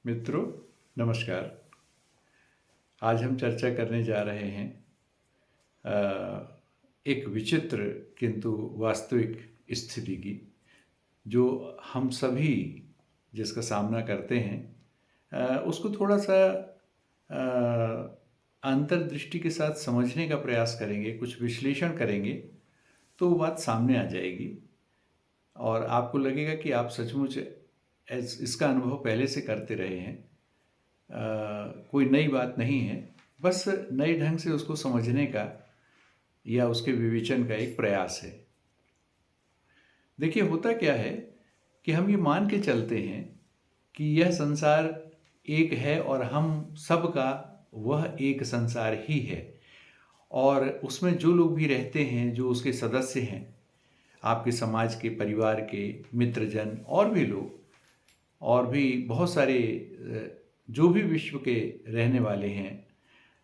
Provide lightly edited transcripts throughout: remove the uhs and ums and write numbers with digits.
मित्रों, नमस्कार। आज हम चर्चा करने जा रहे हैं एक विचित्र किंतु वास्तविक स्थिति की, जो हम सभी जिसका सामना करते हैं, उसको थोड़ा सा अंतर्दृष्टि के साथ समझने का प्रयास करेंगे, कुछ विश्लेषण करेंगे, तो वो बात सामने आ जाएगी और आपको लगेगा कि आप सचमुच इसका अनुभव पहले से करते रहे हैं। कोई नई बात नहीं है, बस नए ढंग से उसको समझने का या उसके विवेचन का एक प्रयास है। देखिए, होता क्या है कि हम ये मान के चलते हैं कि यह संसार एक है और हम सबका वह एक संसार ही है, और उसमें जो लोग भी रहते हैं, जो उसके सदस्य हैं, आपके समाज के, परिवार के, मित्रजन और भी लोग, और भी बहुत सारे जो भी विश्व के रहने वाले हैं,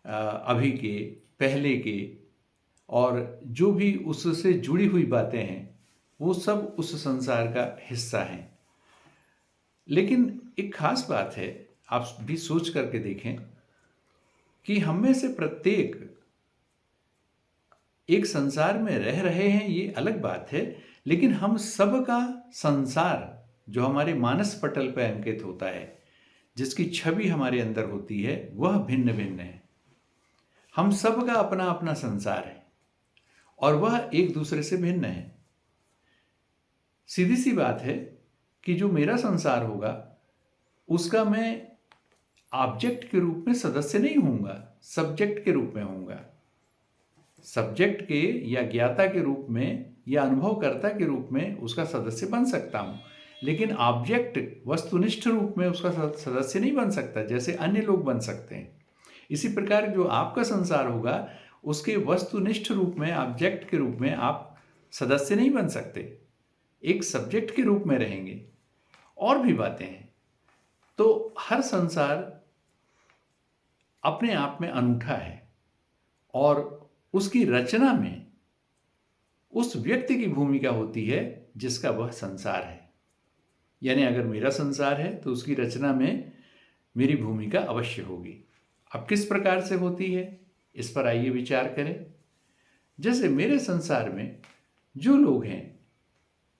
अभी के, पहले के, और जो भी उससे जुड़ी हुई बातें हैं, वो सब उस संसार का हिस्सा हैं। लेकिन एक खास बात है, आप भी सोच करके देखें कि हम में से प्रत्येक एक संसार में रह रहे हैं, ये अलग बात है, लेकिन हम सब का संसार जो हमारे मानस पटल पर अंकित होता है, जिसकी छवि हमारे अंदर होती है, वह भिन्न भिन्न है। हम सब का अपना अपना संसार है और वह एक दूसरे से भिन्न है। सीधी सी बात है कि जो मेरा संसार होगा, उसका मैं ऑब्जेक्ट के रूप में सदस्य नहीं होऊंगा, सब्जेक्ट के रूप में होऊंगा। सब्जेक्ट के या ज्ञाता के रूप में या अनुभवकर्ता के रूप में उसका सदस्य बन सकता हूं, लेकिन ऑब्जेक्ट वस्तुनिष्ठ रूप में उसका सदस्य नहीं बन सकता, जैसे अन्य लोग बन सकते हैं। इसी प्रकार जो आपका संसार होगा, उसके वस्तुनिष्ठ रूप में, ऑब्जेक्ट के रूप में आप सदस्य नहीं बन सकते, एक सब्जेक्ट के रूप में रहेंगे। और भी बातें हैं। तो हर संसार अपने आप में अनूठा है और उसकी रचना में उस व्यक्ति की भूमिका होती है जिसका वह संसार है। यानी अगर मेरा संसार है तो उसकी रचना में मेरी भूमिका अवश्य होगी। अब किस प्रकार से होती है, इस पर आइए विचार करें। जैसे मेरे संसार में जो लोग हैं,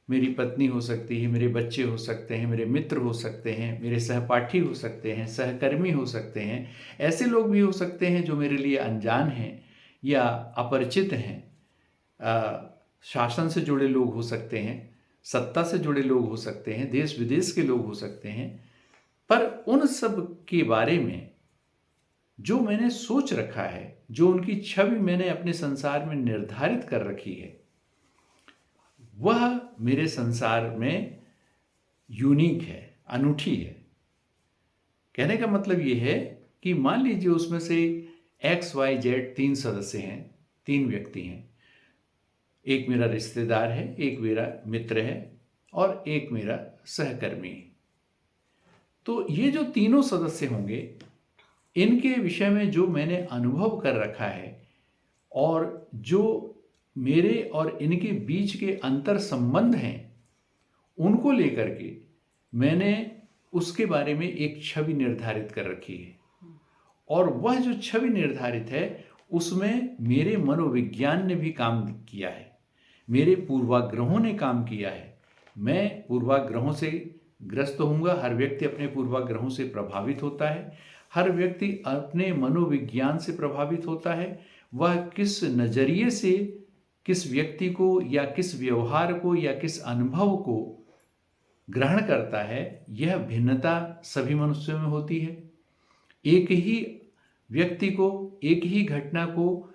मेरी पत्नी हो सकती है, मेरे बच्चे हो सकते हैं, मेरे मित्र हो सकते हैं, मेरे सहपाठी हो सकते हैं, सहकर्मी हो सकते हैं, ऐसे लोग भी हो सकते हैं जो मेरे लिए अनजान हैं या अपरिचित हैं। शासन से जुड़े लोग हो सकते हैं, सत्ता से जुड़े लोग हो सकते हैं, देश विदेश के लोग हो सकते हैं। पर उन सब के बारे में जो मैंने सोच रखा है, जो उनकी छवि मैंने अपने संसार में निर्धारित कर रखी है, वह मेरे संसार में यूनिक है, अनूठी है। कहने का मतलब यह है कि मान लीजिए उसमें से XYZ 3 सदस्य हैं, 3 व्यक्ति हैं। एक मेरा रिश्तेदार है, एक मेरा मित्र है और एक मेरा सहकर्मी है। तो ये जो तीनों सदस्य होंगे, इनके विषय में जो मैंने अनुभव कर रखा है और जो मेरे और इनके बीच के अंतर संबंध हैं, उनको लेकर के मैंने उसके बारे में एक छवि निर्धारित कर रखी है। और वह जो छवि निर्धारित है, उसमें मेरे मनोविज्ञान ने भी काम किया है, मेरे पूर्वाग्रहों ने काम किया है। मैं पूर्वाग्रहों से ग्रस्त होऊंगा। हर व्यक्ति अपने पूर्वाग्रहों से प्रभावित होता है, हर व्यक्ति अपने मनोविज्ञान से प्रभावित होता है। वह किस नजरिए से किस व्यक्ति को या किस व्यवहार को या किस अनुभव को ग्रहण करता है, यह भिन्नता सभी मनुष्यों में होती है। एक ही व्यक्ति को, एक ही घटना को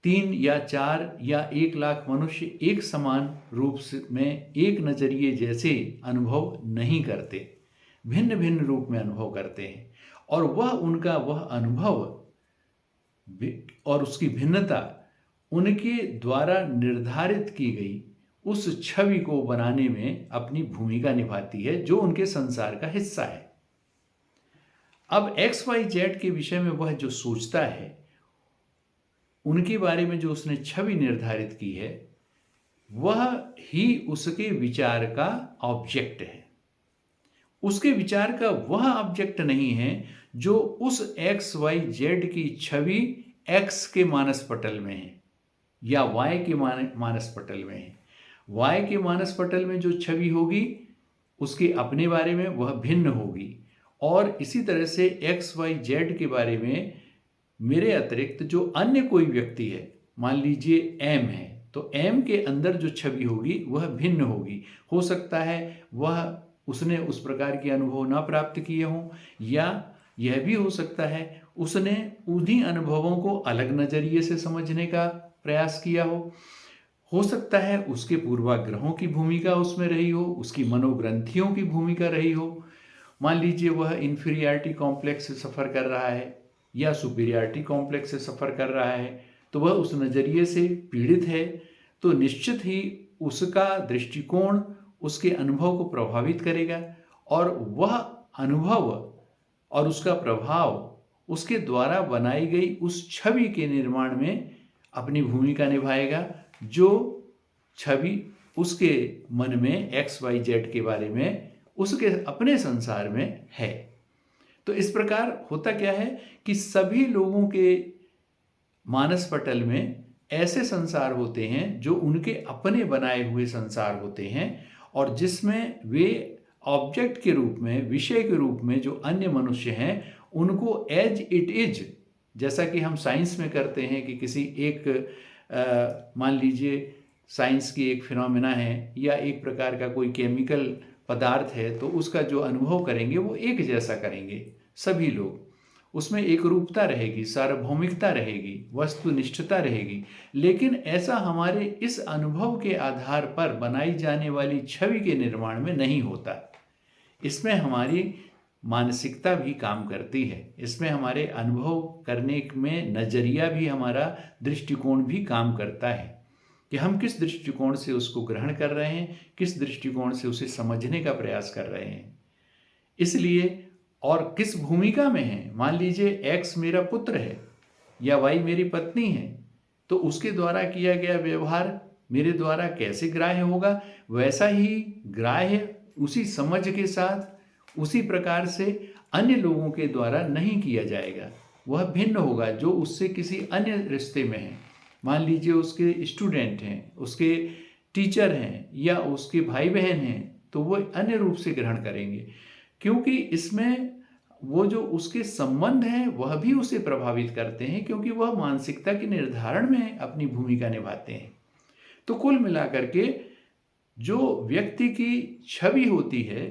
3 या 4 या 1 लाख मनुष्य एक समान रूप में, एक नजरिए जैसे अनुभव नहीं करते, भिन्न भिन्न रूप में अनुभव करते हैं। और वह उनका वह अनुभव और उसकी भिन्नता उनके द्वारा निर्धारित की गई उस छवि को बनाने में अपनी भूमिका निभाती है, जो उनके संसार का हिस्सा है। अब XYZ के विषय में वह जो सोचता है, उनके बारे में जो उसने छवि निर्धारित की है, वह ही उसके विचार का ऑब्जेक्ट है। उसके विचार का वह ऑब्जेक्ट नहीं है जो उस एक्स वाई जेड की छवि एक्स के मानस पटल में है या वाई के मानस पटल में है। वाई के मानस पटल में जो छवि होगी उसके अपने बारे में वह भिन्न होगी, और इसी तरह से एक्स वाई जेड के बारे में मेरे अतिरिक्त जो अन्य कोई व्यक्ति है, मान लीजिए एम है, तो एम के अंदर जो छवि होगी वह भिन्न होगी। हो सकता है वह उसने उस प्रकार के अनुभव ना प्राप्त किए हों, या यह भी हो सकता है उसने उन्हीं अनुभवों को अलग नज़रिए से समझने का प्रयास किया हो सकता है उसके पूर्वाग्रहों की भूमिका उसमें रही हो, उसकी मनोग्रंथियों की भूमिका रही हो। मान लीजिए वह इन्फीरियरिटी कॉम्प्लेक्स से सफ़र कर रहा है या सुपीरियरिटी कॉम्प्लेक्स से सफ़र कर रहा है, तो वह उस नज़रिए से पीड़ित है, तो निश्चित ही उसका दृष्टिकोण उसके अनुभव को प्रभावित करेगा, और वह अनुभव और उसका प्रभाव उसके द्वारा बनाई गई उस छवि के निर्माण में अपनी भूमिका निभाएगा, जो छवि उसके मन में एक्स वाई जेड के बारे में उसके अपने संसार में है। तो इस प्रकार होता क्या है कि सभी लोगों के मानस पटल में ऐसे संसार होते हैं जो उनके अपने बनाए हुए संसार होते हैं, और जिसमें वे ऑब्जेक्ट के रूप में, विषय के रूप में जो अन्य मनुष्य हैं उनको एज इट इज, जैसा कि हम साइंस में करते हैं कि किसी एक मान लीजिए साइंस की एक फिनोमेना है या एक प्रकार का कोई केमिकल पदार्थ है, तो उसका जो अनुभव करेंगे वो एक जैसा करेंगे सभी लोग। उसमें एक रूपता रहेगी, सार्वभौमिकता रहेगी, वस्तुनिष्ठता रहेगी, लेकिन ऐसा हमारे इस अनुभव के आधार पर बनाई जाने वाली छवि के निर्माण में नहीं होता। इसमें हमारी मानसिकता भी काम करती है, इसमें हमारे अनुभव करने में नज़रिया भी, हमारा दृष्टिकोण भी काम करता है कि हम किस दृष्टिकोण से उसको ग्रहण कर रहे हैं, किस दृष्टिकोण से उसे समझने का प्रयास कर रहे हैं। इसलिए और किस भूमिका में है, मान लीजिए एक्स मेरा पुत्र है या वाई मेरी पत्नी है, तो उसके द्वारा किया गया व्यवहार मेरे द्वारा कैसे ग्राह्य होगा, वैसा ही ग्राह्य उसी समझ के साथ उसी प्रकार से अन्य लोगों के द्वारा नहीं किया जाएगा। वह भिन्न होगा जो उससे किसी अन्य रिश्ते में है। मान लीजिए उसके स्टूडेंट हैं, उसके टीचर हैं या उसके भाई बहन हैं, तो वो अन्य रूप से ग्रहण करेंगे, क्योंकि इसमें वो जो उसके संबंध हैं वह भी उसे प्रभावित करते हैं, क्योंकि वह मानसिकता के निर्धारण में अपनी भूमिका निभाते हैं। तो कुल मिलाकर के जो व्यक्ति की छवि होती है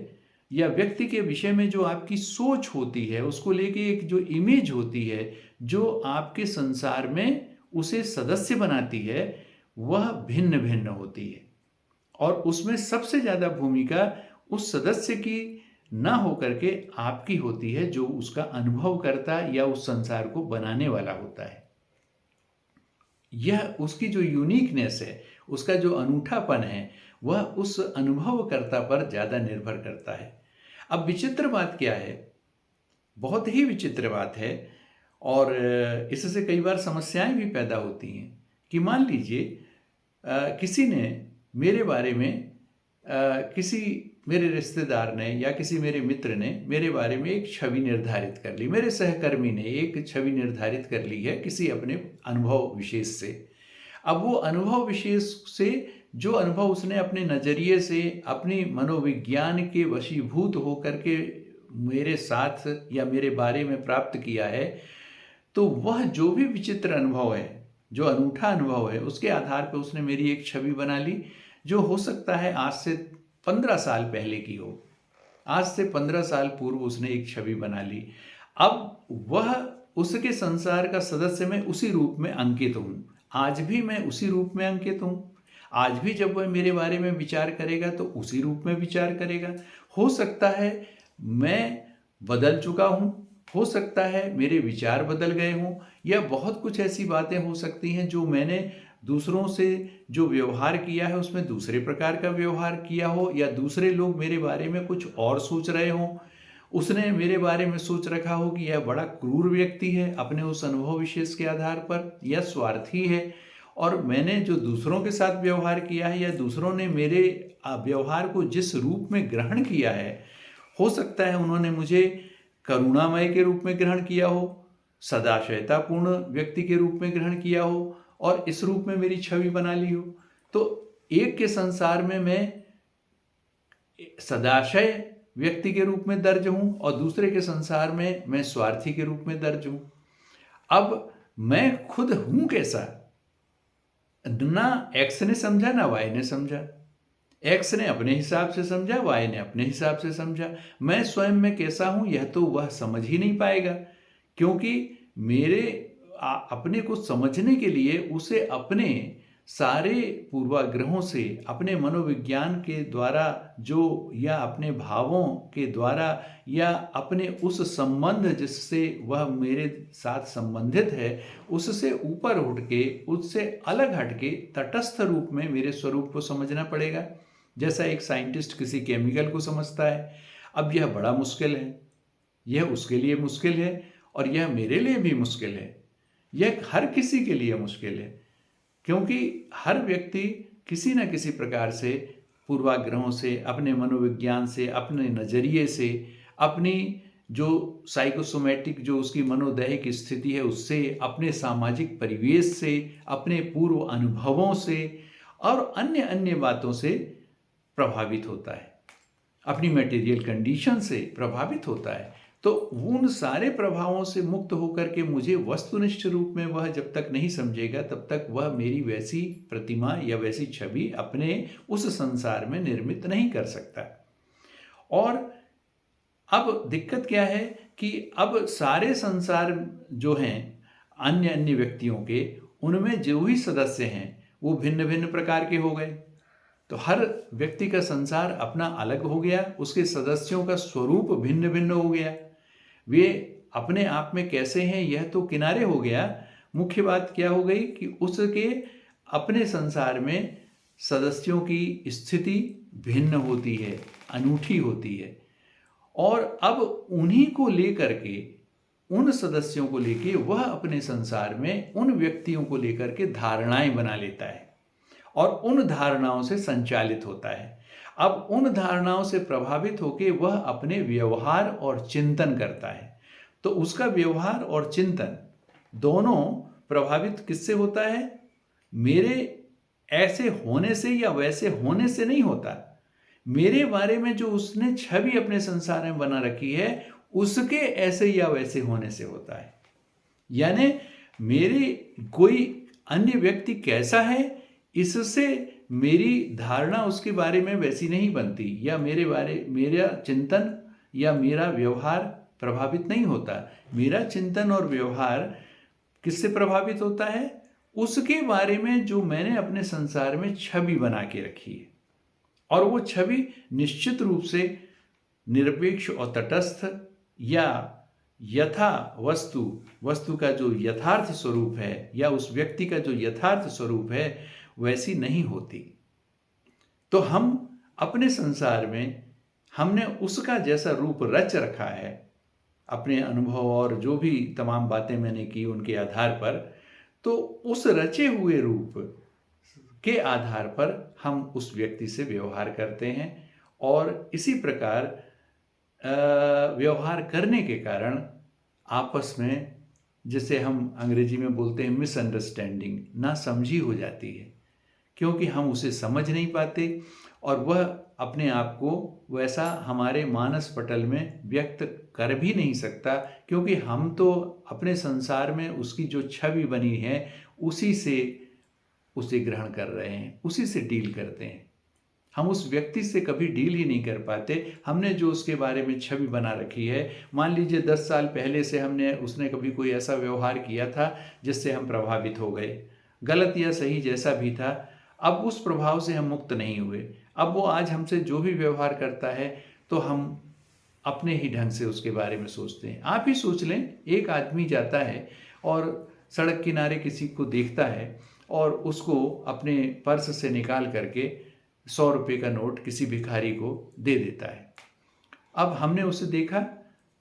या व्यक्ति के विषय में जो आपकी सोच होती है, उसको लेके एक जो इमेज होती है जो आपके संसार में उसे सदस्य बनाती है, वह भिन्न भिन्न होती है, और उसमें सबसे ज़्यादा भूमिका उस सदस्य की ना होकर के आपकी होती है जो उसका अनुभव करता या उस संसार को बनाने वाला होता है। यह उसकी जो यूनिकनेस है, उसका जो अनूठापन है, वह उस अनुभवकर्ता पर ज़्यादा निर्भर करता है। अब विचित्र बात क्या है, बहुत ही विचित्र बात है, और इससे कई बार समस्याएं भी पैदा होती हैं कि मान लीजिए किसी ने मेरे बारे में, किसी मेरे रिश्तेदार ने या किसी मेरे मित्र ने मेरे बारे में एक छवि निर्धारित कर ली, मेरे सहकर्मी ने एक छवि निर्धारित कर ली है किसी अपने अनुभव विशेष से। अब वो अनुभव विशेष से जो अनुभव उसने अपने नज़रिए से, अपनी मनोविज्ञान के वशीभूत होकर के मेरे साथ या मेरे बारे में प्राप्त किया है, तो वह जो भी विचित्र अनुभव है, जो अनूठा अनुभव है, उसके आधार पर उसने मेरी एक छवि बना ली, जो हो सकता है आज से 15 साल पहले की हो। आज से 15 साल पूर्व उसने एक छवि बना ली। अब वह उसके संसार का सदस्य मैं उसी रूप में अंकित हूँ। आज भी मैं उसी रूप में अंकित हूँ। आज भी जब वह मेरे बारे में विचार करेगा तो उसी रूप में विचार करेगा। हो सकता है मैं बदल चुका हूँ, हो सकता है मेरे विचार बदल गए हों, या बहुत कुछ ऐसी बातें हो सकती हैं जो मैंने दूसरों से जो व्यवहार किया है उसमें दूसरे प्रकार का व्यवहार किया हो, या दूसरे लोग मेरे बारे में कुछ और सोच रहे हों। उसने मेरे बारे में सोच रखा हो कि यह बड़ा क्रूर व्यक्ति है अपने उस अनुभव विशेष के आधार पर, या स्वार्थी है, और मैंने जो दूसरों के साथ व्यवहार किया है या दूसरों ने मेरे व्यवहार को जिस रूप में ग्रहण किया है, हो सकता है उन्होंने मुझे करुणामय के रूप में ग्रहण किया हो, सदाशयतापूर्ण व्यक्ति के रूप में ग्रहण किया हो और इस रूप में मेरी छवि बना ली हो। तो एक के संसार में मैं सदाशय व्यक्ति के रूप में दर्ज हूं और दूसरे के संसार में मैं स्वार्थी के रूप में दर्ज हूं। अब मैं खुद हूं कैसा, ना एक्स ने समझा ना वाई ने समझा। एक्स ने अपने हिसाब से समझा, वाई ने अपने हिसाब से समझा। मैं स्वयं में कैसा हूं यह तो वह समझ ही नहीं पाएगा, क्योंकि मेरे अपने को समझने के लिए उसे अपने सारे पूर्वाग्रहों से, अपने मनोविज्ञान के द्वारा जो, या अपने भावों के द्वारा, या अपने उस संबंध जिससे वह मेरे साथ संबंधित है, उससे ऊपर उठ के, उससे अलग हट के तटस्थ रूप में मेरे स्वरूप को समझना पड़ेगा, जैसा एक साइंटिस्ट किसी केमिकल को समझता है। अब यह बड़ा मुश्किल है, यह उसके लिए मुश्किल है और यह मेरे लिए भी मुश्किल है, यह हर किसी के लिए मुश्किल है, क्योंकि हर व्यक्ति किसी न किसी प्रकार से पूर्वाग्रहों से, अपने मनोविज्ञान से, अपने नज़रिए से, अपनी जो साइकोसोमैटिक जो उसकी मनोदैहिक स्थिति है उससे, अपने सामाजिक परिवेश से, अपने पूर्व अनुभवों से और अन्य अन्य बातों से प्रभावित होता है, अपनी मटेरियल कंडीशन से प्रभावित होता है। तो उन सारे प्रभावों से मुक्त होकर के मुझे वस्तुनिष्ठ रूप में वह जब तक नहीं समझेगा तब तक वह मेरी वैसी प्रतिमा या वैसी छवि अपने उस संसार में निर्मित नहीं कर सकता। और अब दिक्कत क्या है कि अब सारे संसार जो हैं अन्य अन्य व्यक्तियों के, उनमें जो भी सदस्य हैं वो भिन्न भिन्न प्रकार के हो गए। तो हर व्यक्ति का संसार अपना अलग हो गया, उसके सदस्यों का स्वरूप भिन्न भिन्न हो गया। वे अपने आप में कैसे हैं यह तो किनारे हो गया, मुख्य बात क्या हो गई कि उसके अपने संसार में सदस्यों की स्थिति भिन्न होती है, अनूठी होती है। और अब उन्हीं को लेकर के, उन सदस्यों को लेकर वह अपने संसार में उन व्यक्तियों को लेकर के धारणाएं बना लेता है और उन धारणाओं से संचालित होता है। अब उन धारणाओं से प्रभावित होकर वह अपने व्यवहार और चिंतन करता है। तो उसका व्यवहार और चिंतन दोनों प्रभावित किससे होता है? मेरे ऐसे होने से या वैसे होने से नहीं होता, मेरे बारे में जो उसने छवि अपने संसार में बना रखी है उसके ऐसे या वैसे होने से होता है। यानी मेरे कोई अन्य व्यक्ति कैसा है इससे मेरी धारणा उसके बारे में वैसी नहीं बनती, या मेरा चिंतन या मेरा व्यवहार प्रभावित नहीं होता। मेरा चिंतन और व्यवहार किससे प्रभावित होता है? उसके बारे में जो मैंने अपने संसार में छवि बना के रखी है, और वो छवि निश्चित रूप से निरपेक्ष और तटस्थ या यथा वस्तु का जो यथार्थ स्वरूप है या उस व्यक्ति का जो यथार्थ स्वरूप है वैसी नहीं होती। तो हम अपने संसार में हमने उसका जैसा रूप रच रखा है, अपने अनुभव और जो भी तमाम बातें मैंने की उनके आधार पर, तो उस रचे हुए रूप के आधार पर हम उस व्यक्ति से व्यवहार करते हैं और इसी प्रकार व्यवहार करने के कारण आपस में, जिसे हम अंग्रेजी में बोलते हैं मिसअंडरस्टैंडिंग, नासमझी हो जाती है, क्योंकि हम उसे समझ नहीं पाते और वह अपने आप को वैसा हमारे मानस पटल में व्यक्त कर भी नहीं सकता, क्योंकि हम तो अपने संसार में उसकी जो छवि बनी है उसी से उसे ग्रहण कर रहे हैं, उसी से डील करते हैं। हम उस व्यक्ति से कभी डील ही नहीं कर पाते। हमने जो उसके बारे में छवि बना रखी है, मान लीजिए 10 साल पहले से उसने कभी कोई ऐसा व्यवहार किया था जिससे हम प्रभावित हो गए, गलत या सही जैसा भी था, अब उस प्रभाव से हम मुक्त नहीं हुए। अब वो आज हमसे जो भी व्यवहार करता है तो हम अपने ही ढंग से उसके बारे में सोचते हैं। आप ही सोच लें, एक आदमी जाता है और सड़क किनारे किसी को देखता है और उसको अपने पर्स से निकाल करके 100 रुपये का नोट किसी भिखारी को दे देता है। अब हमने उसे देखा,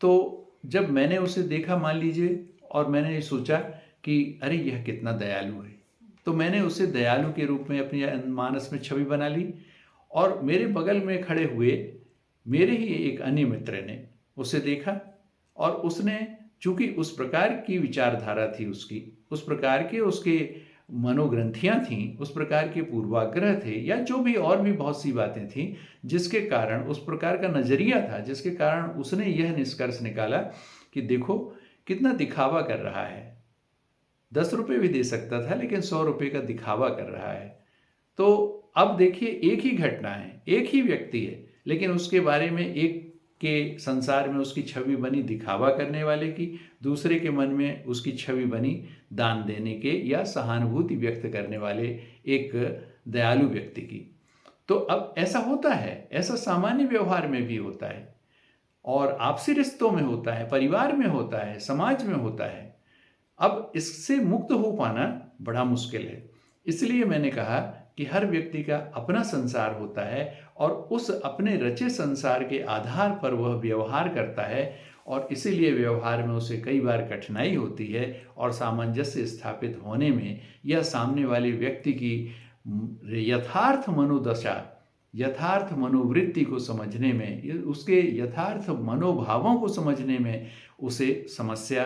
तो जब मैंने उसे देखा मान लीजिए, और मैंने सोचा कि अरे यह कितना दयालु है, तो मैंने उसे दयालु के रूप में अपनी मानस में छवि बना ली। और मेरे बगल में खड़े हुए मेरे ही एक अन्य मित्र ने उसे देखा और उसने, चूंकि उस प्रकार की विचारधारा थी उसकी, उस प्रकार के उसके मनोग्रंथियां थीं, उस प्रकार के पूर्वाग्रह थे, या जो भी और भी बहुत सी बातें थीं, जिसके कारण उस प्रकार का नजरिया था, जिसके कारण उसने यह निष्कर्ष निकाला कि देखो कितना दिखावा कर रहा है, 10 रुपये भी दे सकता था लेकिन 100 रुपये का दिखावा कर रहा है। तो अब देखिए, एक ही घटना है, एक ही व्यक्ति है, लेकिन उसके बारे में एक के संसार में उसकी छवि बनी दिखावा करने वाले की, दूसरे के मन में उसकी छवि बनी दान देने के या सहानुभूति व्यक्त करने वाले एक दयालु व्यक्ति की। तो अब ऐसा होता है, ऐसा सामान्य व्यवहार में भी होता है, और आपसी रिश्तों में होता है, परिवार में होता है, समाज में होता है। अब इससे मुक्त हो पाना बड़ा मुश्किल है। इसलिए मैंने कहा कि हर व्यक्ति का अपना संसार होता है और उस अपने रचे संसार के आधार पर वह व्यवहार करता है, और इसीलिए व्यवहार में उसे कई बार कठिनाई होती है और सामंजस्य स्थापित होने में या सामने वाले व्यक्ति की यथार्थ मनोदशा, यथार्थ मनोवृत्ति को समझने में, उसके यथार्थ मनोभावों को समझने में उसे समस्या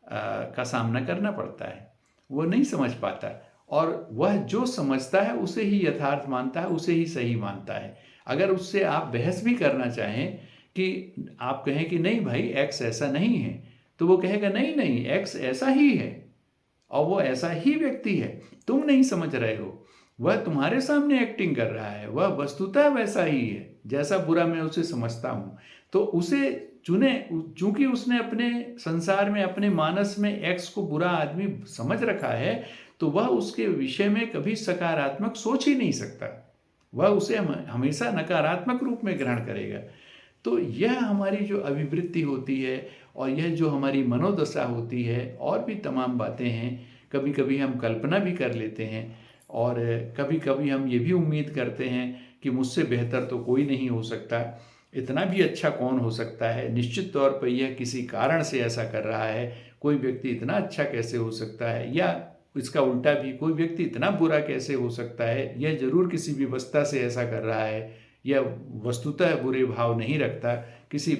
का सामना करना पड़ता है। वो नहीं समझ पाता, और वह जो समझता है उसे ही यथार्थ मानता है, उसे ही सही मानता है। अगर उससे आप बहस भी करना चाहें कि आप कहें कि नहीं भाई एक्स ऐसा नहीं है, तो वो कहेगा नहीं नहीं एक्स ऐसा ही है और वो ऐसा ही व्यक्ति है, तुम नहीं समझ रहे हो, वह तुम्हारे सामने एक्टिंग कर रहा है, वह वस्तुतः वैसा ही है जैसा बुरा मैं उसे समझता हूँ। तो उसे चुने, चूंकि उसने अपने संसार में, अपने मानस में एक्स को बुरा आदमी समझ रखा है, तो वह उसके विषय में कभी सकारात्मक सोच ही नहीं सकता, वह उसे हमेशा नकारात्मक रूप में ग्रहण करेगा। तो यह हमारी जो अभिवृत्ति होती है और यह जो हमारी मनोदशा होती है, और भी तमाम बातें हैं। कभी कभी हम कल्पना भी कर लेते हैं, और कभी कभी हम ये भी उम्मीद करते हैं कि मुझसे बेहतर तो कोई नहीं हो सकता, इतना भी अच्छा कौन हो सकता है, निश्चित तौर पर यह किसी कारण से ऐसा कर रहा है, कोई व्यक्ति इतना अच्छा कैसे हो सकता है, या इसका उल्टा भी, कोई व्यक्ति इतना बुरा कैसे हो सकता है, यह जरूर किसी व्यवस्था से ऐसा कर रहा है, यह वस्तुतः बुरे भाव नहीं रखता, किसी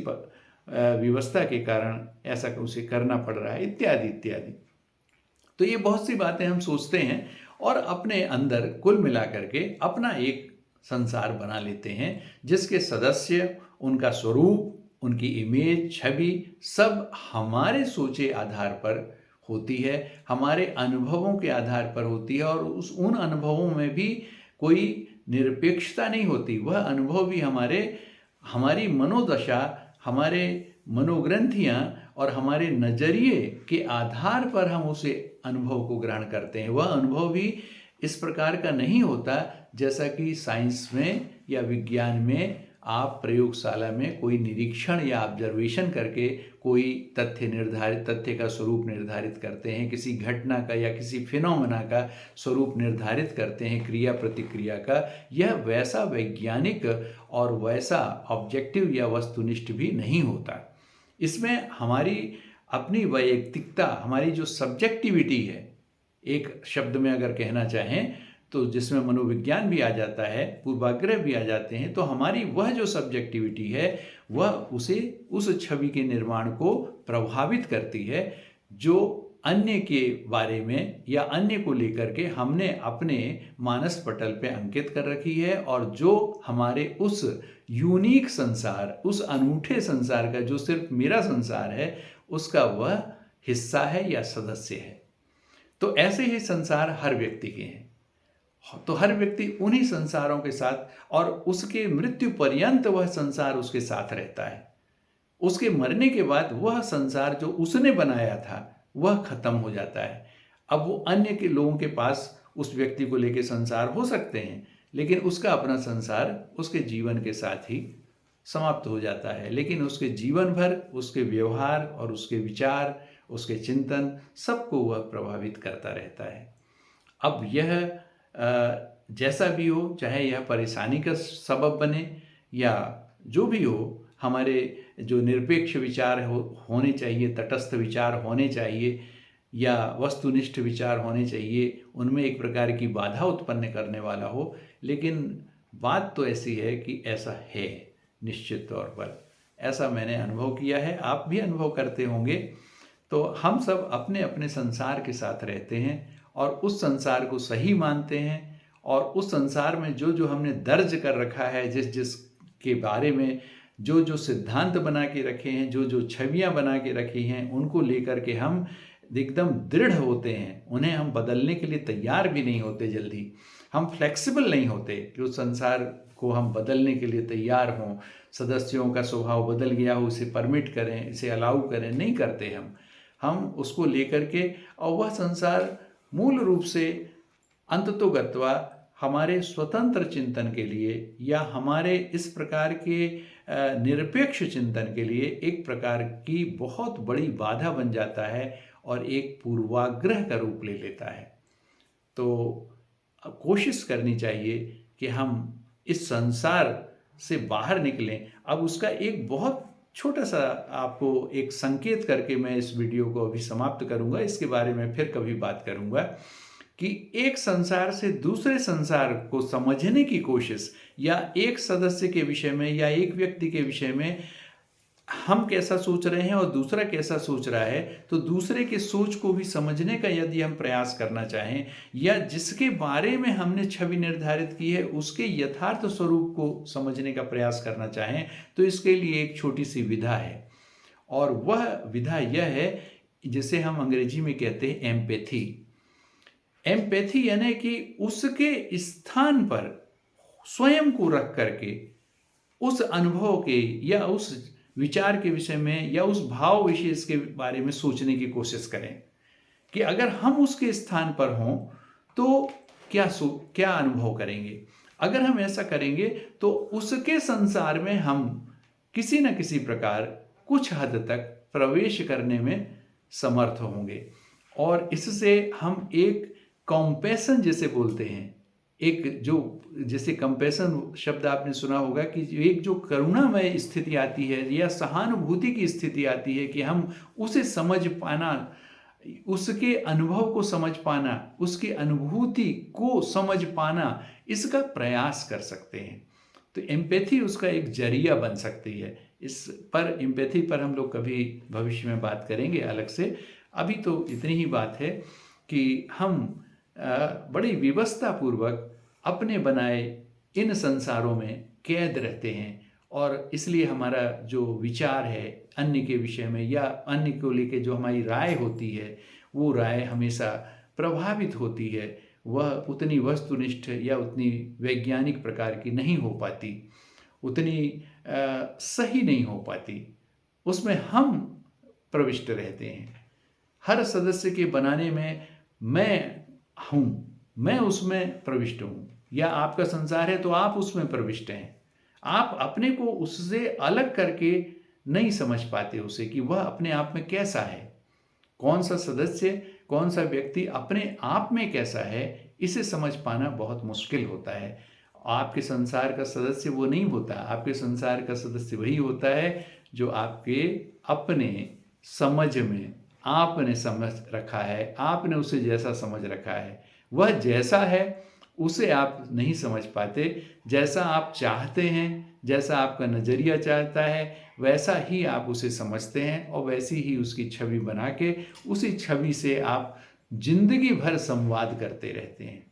व्यवस्था के कारण ऐसा उसे करना पड़ रहा है, इत्यादि इत्यादि। तो ये बहुत सी बातें हम सोचते हैं और अपने अंदर कुल मिलाकर के अपना एक संसार बना लेते हैं, जिसके सदस्य, उनका स्वरूप, उनकी इमेज, छवि सब हमारे सोचे आधार पर होती है, हमारे अनुभवों के आधार पर होती है, और उन अनुभवों में भी कोई निरपेक्षता नहीं होती। वह अनुभव भी हमारी मनोदशा, हमारे मनोग्रंथियाँ और हमारे नजरिए के आधार पर हम उसे अनुभव को ग्रहण करते हैं। वह अनुभव भी इस प्रकार का नहीं होता जैसा कि साइंस में या विज्ञान में आप प्रयोगशाला में कोई निरीक्षण या ऑब्जर्वेशन करके कोई तथ्य का स्वरूप निर्धारित करते हैं, किसी घटना का या किसी फिनोमेना का स्वरूप निर्धारित करते हैं, क्रिया प्रतिक्रिया का। यह वैसा वैज्ञानिक और वैसा ऑब्जेक्टिव या वस्तुनिष्ठ भी नहीं होता। इसमें हमारी अपनी वैयक्तिकता, हमारी जो सब्जेक्टिविटी है, एक शब्द में अगर कहना चाहें तो जिसमें मनोविज्ञान भी आ जाता है, पूर्वाग्रह भी आ जाते हैं, तो हमारी वह जो सब्जेक्टिविटी है वह उस छवि के निर्माण को प्रभावित करती है, जो अन्य के बारे में या अन्य को लेकर के हमने अपने मानस पटल पे अंकित कर रखी है, और जो हमारे उस यूनिक संसार, उस अनूठे संसार का जो सिर्फ मेरा संसार है, उसका वह हिस्सा है या सदस्य है। तो ऐसे ही संसार हर व्यक्ति के हैं, तो हर व्यक्ति उन्हीं संसारों के साथ, और उसके मृत्यु पर्यंत वह संसार उसके साथ रहता है। उसके मरने के बाद वह संसार जो उसने बनाया था वह खत्म हो जाता है। अब वो अन्य के लोगों के पास उस व्यक्ति को लेकर संसार हो सकते हैं, लेकिन उसका अपना संसार उसके जीवन के साथ ही समाप्त हो जाता है, लेकिन उसके जीवन भर उसके व्यवहार और उसके विचार, उसके चिंतन सबको वह प्रभावित करता रहता है। अब यह जैसा भी हो, चाहे यह परेशानी का सबब बने या जो भी हो, हमारे जो निरपेक्ष विचार होने चाहिए, तटस्थ विचार होने चाहिए या वस्तुनिष्ठ विचार होने चाहिए, उनमें एक प्रकार की बाधा उत्पन्न करने वाला हो। लेकिन बात तो ऐसी है कि ऐसा है, निश्चित तौर पर। ऐसा मैंने अनुभव किया है, आप भी अनुभव करते होंगे। तो हम सब अपने अपने संसार के साथ रहते हैं और उस संसार को सही मानते हैं, और उस संसार में जो जो हमने दर्ज कर रखा है, जिस जिस के बारे में जो जो सिद्धांत बना के रखे हैं, जो जो छवियां बना के रखी हैं, उनको लेकर के हम एकदम दृढ़ होते हैं। उन्हें हम बदलने के लिए तैयार भी नहीं होते जल्दी। हम फ्लेक्सिबल नहीं होते कि उस संसार को हम बदलने के लिए तैयार हों। सदस्यों का स्वभाव बदल गया हो, इसे परमिट करें, इसे अलाउ करें, नहीं करते हम उसको लेकर के। और वह संसार मूल रूप से अंततोगत्वा हमारे स्वतंत्र चिंतन के लिए या हमारे इस प्रकार के निरपेक्ष चिंतन के लिए एक प्रकार की बहुत बड़ी बाधा बन जाता है और एक पूर्वाग्रह का रूप ले लेता है। तो कोशिश करनी चाहिए कि हम इस संसार से बाहर निकलें। अब उसका एक बहुत छोटा सा आपको एक संकेत करके मैं इस वीडियो को अभी समाप्त करूंगा। इसके बारे में फिर कभी बात करूंगा कि एक संसार से दूसरे संसार को समझने की कोशिश, या एक सदस्य के विषय में या एक व्यक्ति के विषय में हम कैसा सोच रहे हैं और दूसरा कैसा सोच रहा है, तो दूसरे के सोच को भी समझने का यदि हम प्रयास करना चाहें, या जिसके बारे में हमने छवि निर्धारित की है उसके यथार्थ स्वरूप को समझने का प्रयास करना चाहें, तो इसके लिए एक छोटी सी विधा है। और वह विधा यह है जिसे हम अंग्रेजी में कहते हैं एम्पैथी। एम्पैथी यानी कि उसके स्थान पर स्वयं को रख करके उस अनुभव के या उस विचार के विषय में या उस भाव विशेष के बारे में सोचने की कोशिश करें कि अगर हम उसके स्थान पर हों तो क्या अनुभव करेंगे। अगर हम ऐसा करेंगे तो उसके संसार में हम किसी न किसी प्रकार कुछ हद तक प्रवेश करने में समर्थ होंगे, और इससे हम एक कॉम्पैशन जिसे बोलते हैं, एक जो जैसे कंपैशन शब्द आपने सुना होगा कि एक जो करुणामय स्थिति आती है या सहानुभूति की स्थिति आती है कि हम उसे समझ पाना, उसके अनुभव को समझ पाना, उसकी अनुभूति को समझ पाना, इसका प्रयास कर सकते हैं। तो एम्पैथी उसका एक जरिया बन सकती है। इस पर एम्पैथी पर हम लोग कभी भविष्य में बात करेंगे अलग से। अभी तो इतनी ही बात है कि हम बड़ी विवशता पूर्वक अपने बनाए इन संसारों में कैद रहते हैं, और इसलिए हमारा जो विचार है अन्य के विषय में या अन्य को लेकर जो हमारी राय होती है, वो राय हमेशा प्रभावित होती है। वह उतनी वस्तुनिष्ठ या उतनी वैज्ञानिक प्रकार की नहीं हो पाती, उतनी सही नहीं हो पाती। उसमें हम प्रविष्ट रहते हैं। हर सदस्य के बनाने में मैं उसमें प्रविष्ट हूँ, या आपका संसार है तो आप उसमें प्रविष्ट हैं। आप अपने को उससे अलग करके नहीं समझ पाते उसे कि वह अपने आप में कैसा है। कौन सा सदस्य, कौन सा व्यक्ति अपने आप में कैसा है, इसे समझ पाना बहुत मुश्किल होता है। आपके संसार का सदस्य वो नहीं होता। आपके संसार का सदस्य वही होता है जो आपके अपने समझ में आपने समझ रखा है, आपने उसे जैसा समझ रखा है। वह जैसा है उसे आप नहीं समझ पाते। जैसा आप चाहते हैं, जैसा आपका नज़रिया चाहता है, वैसा ही आप उसे समझते हैं, और वैसी ही उसकी छवि बना के उसी छवि से आप जिंदगी भर संवाद करते रहते हैं।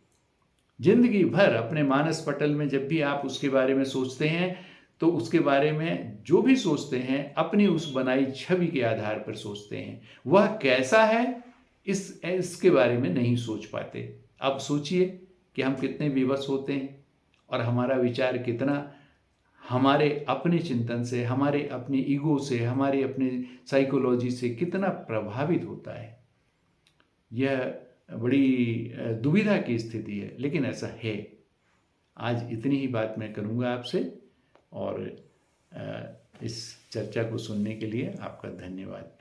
जिंदगी भर अपने मानस पटल में जब भी आप उसके बारे में सोचते हैं, तो उसके बारे में जो भी सोचते हैं अपनी उस बनाई छवि के आधार पर सोचते हैं। वह कैसा है इसके बारे में नहीं सोच पाते। अब सोचिए कि हम कितने विवश होते हैं, और हमारा विचार कितना हमारे अपने चिंतन से, हमारे अपनी ईगो से, हमारे अपने साइकोलॉजी से कितना प्रभावित होता है। यह बड़ी दुविधा की स्थिति है, लेकिन ऐसा है। आज इतनी ही बात मैं करूँगा आपसे, और इस चर्चा को सुनने के लिए आपका धन्यवाद।